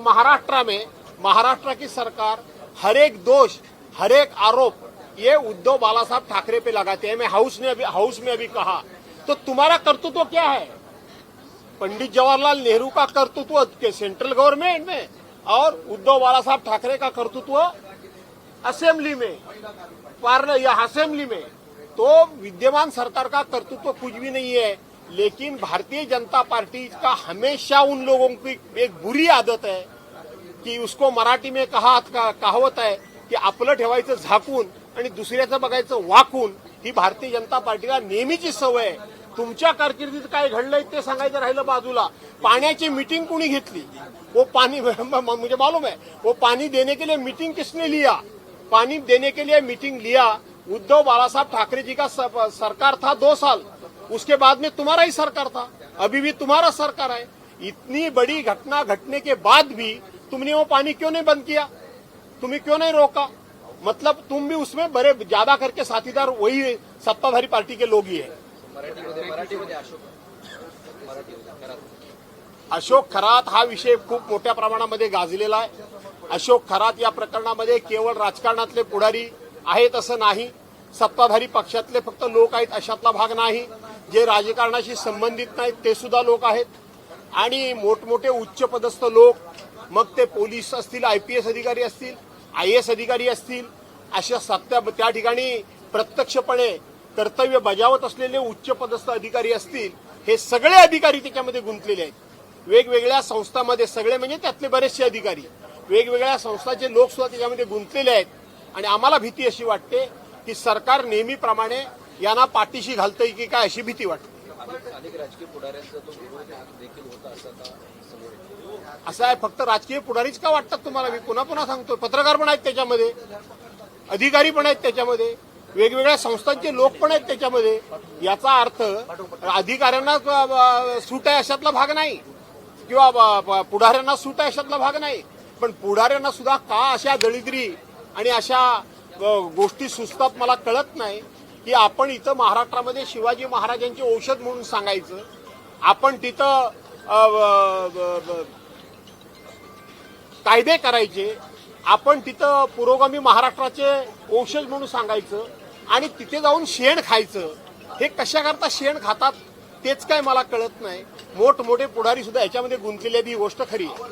महाराष्ट्र की सरकार हर एक दोष, हर एक आरोप ये उद्धव बालासाहब ठाकरे पे लगाते हैं। मैं हाउस में अभी कहा, तो तुम्हारा कर्तृत्व क्या है? पंडित जवाहरलाल नेहरू का कर्तृत्व सेंट्रल गवर्नमेंट में और उद्धव बालासाहब ठाकरे का कर्तृत्व असेंबली में, या असेंबली में। तो विद्यमान सरकार का कर्तृत्व कुछ भी नहीं है। लेकिन भारतीय जनता पार्टी का हमेशा उन लोगों की एक बुरी आदत है की उसको मराठी में कहावत आहे की आपलं ठेवायचं झाकून आणि दुसऱ्याचं बघायचं वाकून, ही भारतीय जनता पार्टीला नेहमीची सवय आहे। तुमच्या कारकिर्दीत काय घडलंय ते सांगायचं राहिलं बाजूला। पाण्याची मीटिंग कोणी घेतली? वो पानी मुझे मालूम है, वो पानी देने के लिए मीटिंग किसने लिया? पानी देने के लिए मीटिंग लिया उद्धव बालासाहब ठाकरे जी का सरकार था 2 साल। उसके बाद में तुम्हारा ही सरकार था, अभी भी तुम्हारा सरकार है। इतनी बड़ी घटना घटने के बाद भी तुमने वो पानी क्यों नहीं बंद किया? तुम्हें क्यों नहीं रोका? मतलब तुम भी उसमें बड़े ज्यादा करके साथीदार वही सत्ताधारी पार्टी के लोग ही है। अशोक खरात हा विषय खूप मोठ्या प्रमाणामध्ये गाजलेला आहे। अशोक खरात या प्रकरणामध्ये केवळ राजकारणातले पुढारी आहेत असं नाही, सत्ताधारी पक्षातले फक्त लोक आहेत अशातला भाग नाही, जे राजकारणाशी संबंधित नाहीत ते सुद्धा लोक आहेत। आणि मोठमोठे उच्च पदस्थ लोक, मग ते पोलीस असतील, IPS अधिकारी असतील, IAS अधिकारी असतील, अशा त्या ठिकाणी प्रत्यक्षपणे कर्तव्य बजावत असलेले उच्च पदस्थ अधिकारी असतील, हे सगळे अधिकारी त्याच्यामध्ये गुंतलेले आहेत। वेगवेगळ्या संस्थांमध्ये सगळे म्हणजे त्यातले बरेचसे अधिकारी, वेगवेगळ्या संस्थांचे लोक सुद्धा त्याच्यामध्ये गुंतलेले आहेत। आणि आम्हाला भीती अशी वाटते की सरकार नेहमीप्रमाणे यांना पाठीशी घालतंय की काय अशी भीती वाटते। असं आहे, फक्त राजकीय पुढारीच का वाटतात तुम्हाला? मी पुन्हा पुन्हा सांगतो, पत्रकार पण आहेत त्याच्यामध्ये, अधिकारी पण आहेत त्याच्यामध्ये, वेगवेगळ्या संस्थांचे लोक पण आहेत त्याच्यामध्ये। याचा अर्थ अधिकाऱ्यांना सूट आहे अशातला भाग नाही किंवा पुढाऱ्यांना सूट आहे अशातला भाग नाही, पण पुढाऱ्यांना सुद्धा का अशा दळिद्री आणि अशा गोष्टी सुचतात मला कळत नाही। की आपण इथं महाराष्ट्रामध्ये शिवाजी महाराजांचे औषध म्हणून सांगायचं, आपण तिथं कायदे करायचे, आपण तिथं पुरोगामी महाराष्ट्राचे औषध म्हणून सांगायचं आणि तिथे जाऊन शेण खायचं। हे कशाकरता शेण खातात तेच काय मला कळत नाही। मोठमोठे पुढारी सुद्धा याच्यामध्ये गुंतलेली ही गोष्ट खरी आहे।